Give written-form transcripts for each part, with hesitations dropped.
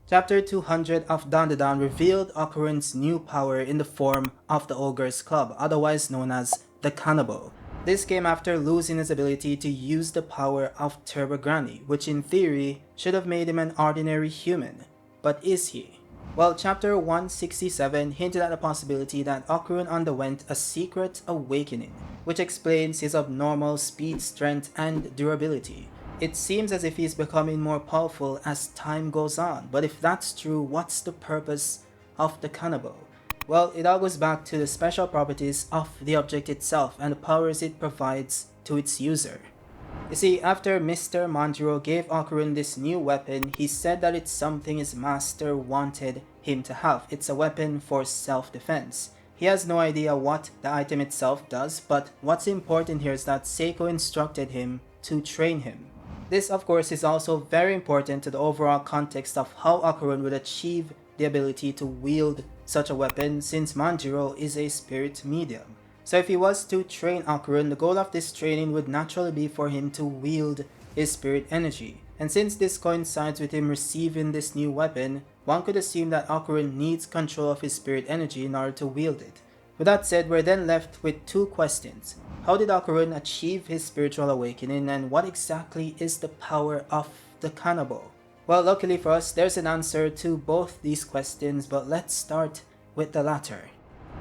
Chapter 200 of Dandadan revealed Okarun's new power in the form of the Ogres Club, otherwise known as the Kanabo. This came after losing his ability to use the power of Turbo Granny, which in theory should have made him an ordinary human. But is he? Well, Chapter 167 hinted at the possibility that Okarun underwent a secret awakening, which explains his abnormal speed, strength, and durability. It seems as if he's becoming more powerful as time goes on, but if that's true, what's the purpose of the Kanabo? Well, it all goes back to the special properties of the object itself and the powers it provides to its user. You see, after Mr. Manjiro gave Okarun this new weapon, he said that it's something his master wanted him to have. It's a weapon for self-defense. He has no idea what the item itself does, but what's important here is that Seiko instructed him to train him. This of course is also very important to the overall context of how Okarun would achieve the ability to wield such a weapon, since Manjiro is a spirit medium. So if he was to train Okarun, the goal of this training would naturally be for him to wield his spirit energy. And since this coincides with him receiving this new weapon, one could assume that Okarun needs control of his spirit energy in order to wield it. With that said, we're then left with two questions. How did Okarun achieve his spiritual awakening, and what exactly is the power of the Kanabo? Well, luckily for us, there's an answer to both these questions, but let's start with the latter.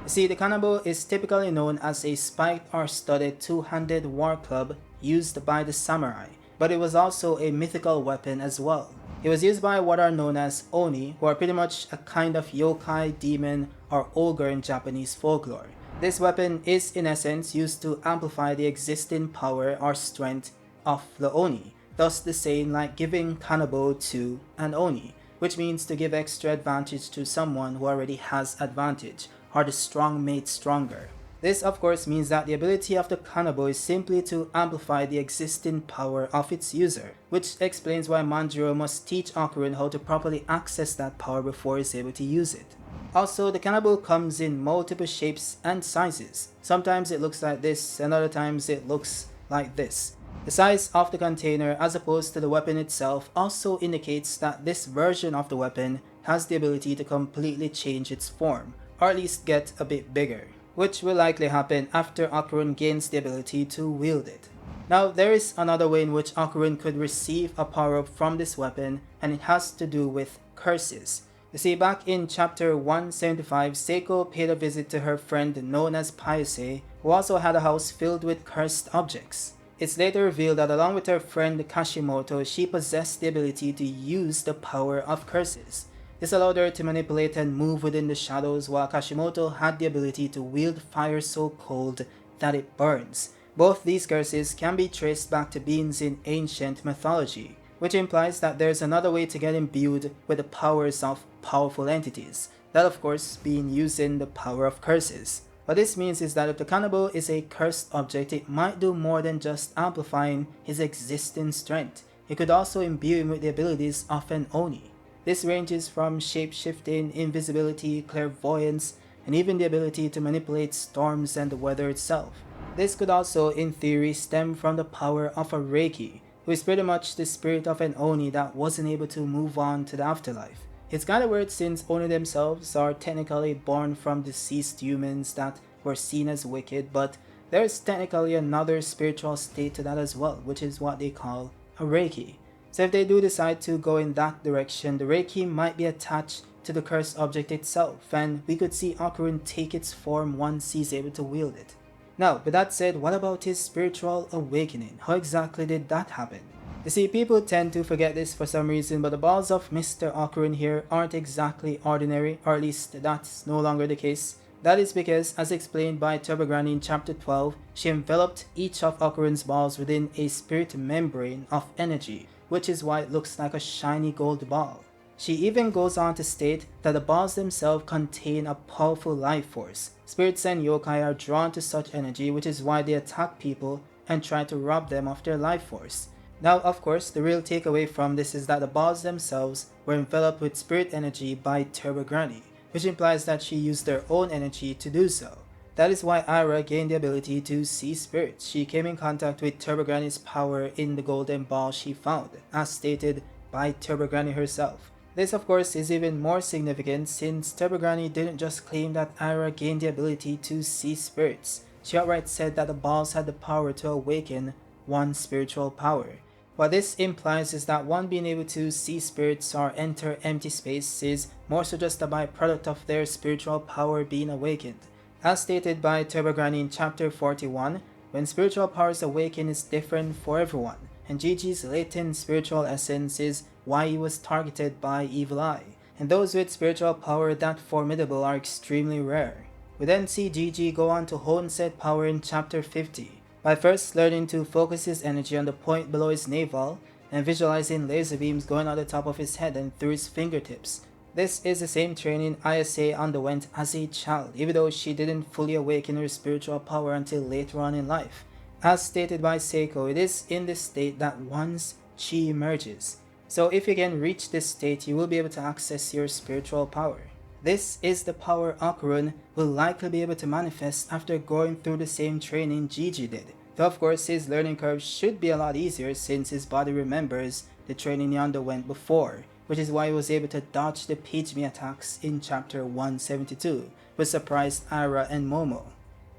You see, the Kanabo is typically known as a spiked or studded two-handed war club used by the samurai, but it was also a mythical weapon as well. It was used by what are known as Oni, who are pretty much a kind of yokai, demon, or ogre in Japanese folklore. This weapon is in essence used to amplify the existing power or strength of the Oni, thus the saying like giving Kanabo to an Oni, which means to give extra advantage to someone who already has advantage, or the strong made stronger. This of course means that the ability of the Kanabo is simply to amplify the existing power of its user, which explains why Manjiro must teach Okarun how to properly access that power before he's able to use it. Also, the Kanabo comes in multiple shapes and sizes. Sometimes it looks like this, and other times it looks like this. The size of the container as opposed to the weapon itself also indicates that this version of the weapon has the ability to completely change its form, or at least get a bit bigger, which will likely happen after Okarun gains the ability to wield it. Now, there is another way in which Okarun could receive a power-up from this weapon, and it has to do with curses. You see, back in chapter 175, Seiko paid a visit to her friend known as Payase, who also had a house filled with cursed objects. It's later revealed that along with her friend Kashimoto, she possessed the ability to use the power of curses. This allowed her to manipulate and move within the shadows, while Kashimoto had the ability to wield fire so cold that it burns. Both these curses can be traced back to beings in ancient mythology, which implies that there's another way to get imbued with the powers of powerful entities, that of course being using the power of curses. What this means is that if the Kanabo is a cursed object, it might do more than just amplifying his existing strength. It could also imbue him with the abilities of an Oni. This ranges from shape-shifting, invisibility, clairvoyance, and even the ability to manipulate storms and the weather itself. This could also, in theory, stem from the power of a Reiki, who is pretty much the spirit of an Oni that wasn't able to move on to the afterlife. It's kinda weird since Oni themselves are technically born from deceased humans that were seen as wicked, but there's technically another spiritual state to that as well, which is what they call a Reiki. So if they do decide to go in that direction, the Reiki might be attached to the cursed object itself, and we could see Okarun take its form once he's able to wield it. Now, with that said, what about his spiritual awakening? How exactly did that happen? You see, people tend to forget this for some reason, but the balls of Mr. Okarun here aren't exactly ordinary, or at least that's no longer the case. That is because, as explained by Turbo Granny in chapter 12, she enveloped each of Okarun's balls within a spirit membrane of energy, which is why it looks like a shiny gold ball. She even goes on to state that the balls themselves contain a powerful life force. Spirits and yokai are drawn to such energy, which is why they attack people and try to rob them of their life force. Now, of course, the real takeaway from this is that the balls themselves were enveloped with spirit energy by Turbo Granny, which implies that she used their own energy to do so. That is why Ira gained the ability to see spirits. She came in contact with Turbo Granny's power in the golden ball she found, as stated by Turbo Granny herself. This of course is even more significant since Tebragani didn't just claim that Ira gained the ability to see spirits. She outright said that the balls had the power to awaken one spiritual power. What this implies is that one being able to see spirits or enter empty space is more so just a byproduct of their spiritual power being awakened. As stated by Tebragani in Chapter 41, when spiritual powers awaken is different for everyone, and Gigi's latent spiritual essence is why he was targeted by Evil Eye, and those with spiritual power that formidable are extremely rare. We then see Gigi go on to hone said power in Chapter 50, by first learning to focus his energy on the point below his navel and visualizing laser beams going on the top of his head and through his fingertips. This is the same training Ayase underwent as a child, even though she didn't fully awaken her spiritual power until later on in life. As stated by Seiko, it is in this state that one's chi emerges. So if you can reach this state, you will be able to access your spiritual power. This is the power Okarun will likely be able to manifest after going through the same training Gigi did. Though of course his learning curve should be a lot easier since his body remembers the training he underwent before, which is why he was able to dodge the pygmy attacks in Chapter 172, which surprised Ira and Momo.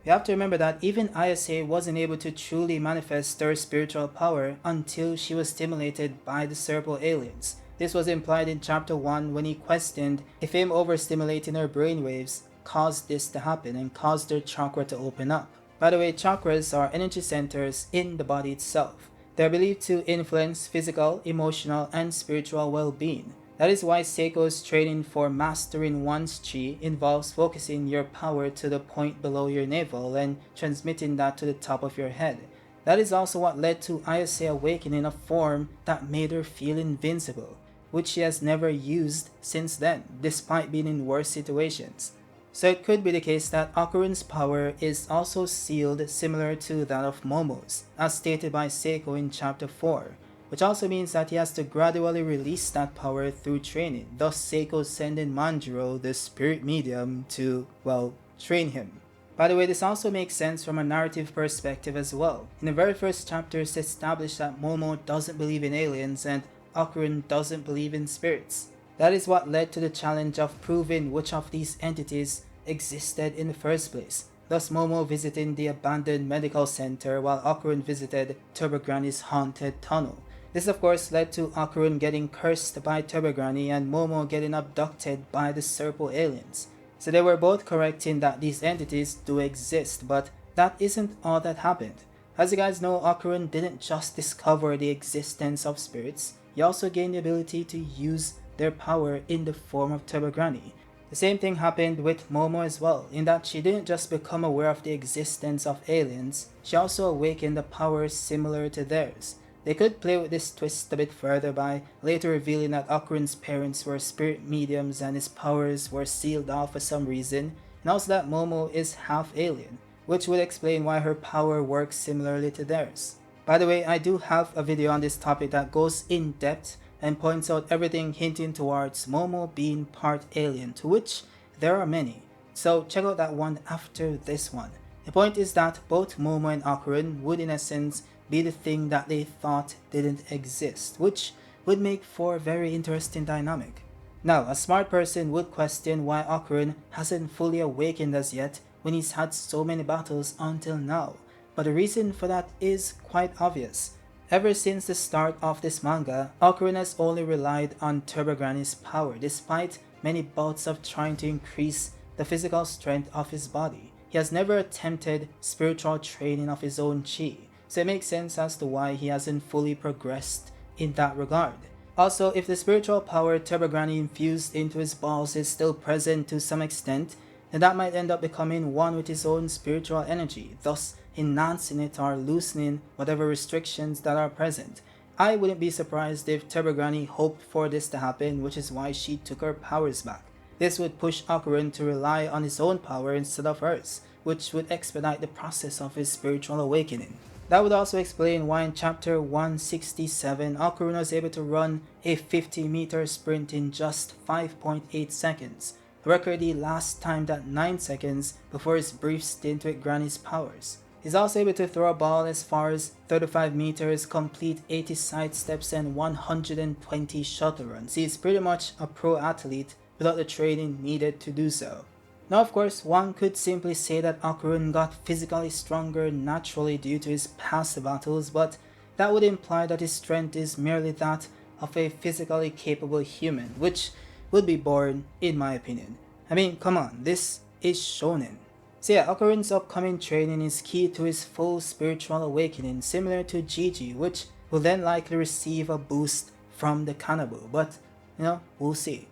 You have to remember that even Ayase wasn't able to truly manifest her spiritual power until she was stimulated by the Serpo aliens. This was implied in Chapter 1 when he questioned if him overstimulating her brainwaves caused this to happen and caused her chakra to open up. By the way, chakras are energy centers in the body itself. They are believed to influence physical, emotional, and spiritual well-being. That is why Seiko's training for mastering one's chi involves focusing your power to the point below your navel and transmitting that to the top of your head. That is also what led to Ayase awakening a form that made her feel invincible, which she has never used since then, despite being in worse situations. So it could be the case that Okarun's power is also sealed similar to that of Momo's, as stated by Seiko in Chapter 4, which also means that he has to gradually release that power through training, thus Seiko sending Manjiro, the spirit medium, to, well, train him. By the way, this also makes sense from a narrative perspective as well. In the very first chapter, it's established that Momo doesn't believe in aliens and Okarun doesn't believe in spirits. That is what led to the challenge of proving which of these entities existed in the first place. Thus Momo visiting the abandoned medical center while Okarun visited Tebragani's haunted tunnel. This of course led to Okarun getting cursed by Tebragani and Momo getting abducted by the Serpo aliens. So they were both correct in that these entities do exist, but that isn't all that happened. As you guys know, Okarun didn't just discover the existence of spirits, he also gained the ability to use their power in the form of Tebragani. The same thing happened with Momo as well, in that she didn't just become aware of the existence of aliens, she also awakened a power similar to theirs. They could play with this twist a bit further by later revealing that Okarun's parents were spirit mediums and his powers were sealed off for some reason, and also that Momo is half alien, which would explain why her power works similarly to theirs. By the way, I do have a video on this topic that goes in depth and points out everything hinting towards Momo being part alien, to which there are many. So check out that one after this one. The point is that both Momo and Okarun would in essence be the thing that they thought didn't exist, which would make for a very interesting dynamic. Now, a smart person would question why Okarun hasn't fully awakened as yet when he's had so many battles until now, but the reason for that is quite obvious. Ever since the start of this manga, Okarun has only relied on Tebragani's power despite many bouts of trying to increase the physical strength of his body. He has never attempted spiritual training of his own chi, so it makes sense as to why he hasn't fully progressed in that regard. Also, if the spiritual power Tebragani infused into his balls is still present to some extent, then that might end up becoming one with his own spiritual energy, thus enhancing it or loosening whatever restrictions that are present. I wouldn't be surprised if Tebragani hoped for this to happen, which is why she took her powers back. This would push Okarun to rely on his own power instead of hers, which would expedite the process of his spiritual awakening. That would also explain why in Chapter 167, Okarun was able to run a 50-meter sprint in just 5.8 seconds, a record he last timed at 9 seconds before his brief stint with Granny's powers. He's also able to throw a ball as far as 35 meters, complete 80 side steps and 120 shuttle runs. He's pretty much a pro athlete without the training needed to do so. Now of course, one could simply say that Okarun got physically stronger naturally due to his past battles, but that would imply that his strength is merely that of a physically capable human, which would be boring in my opinion. I mean, come on, this is shonen. So yeah, Okarun's upcoming training is key to his full spiritual awakening, similar to Gigi, which will then likely receive a boost from the Kanabo, but you know, we'll see.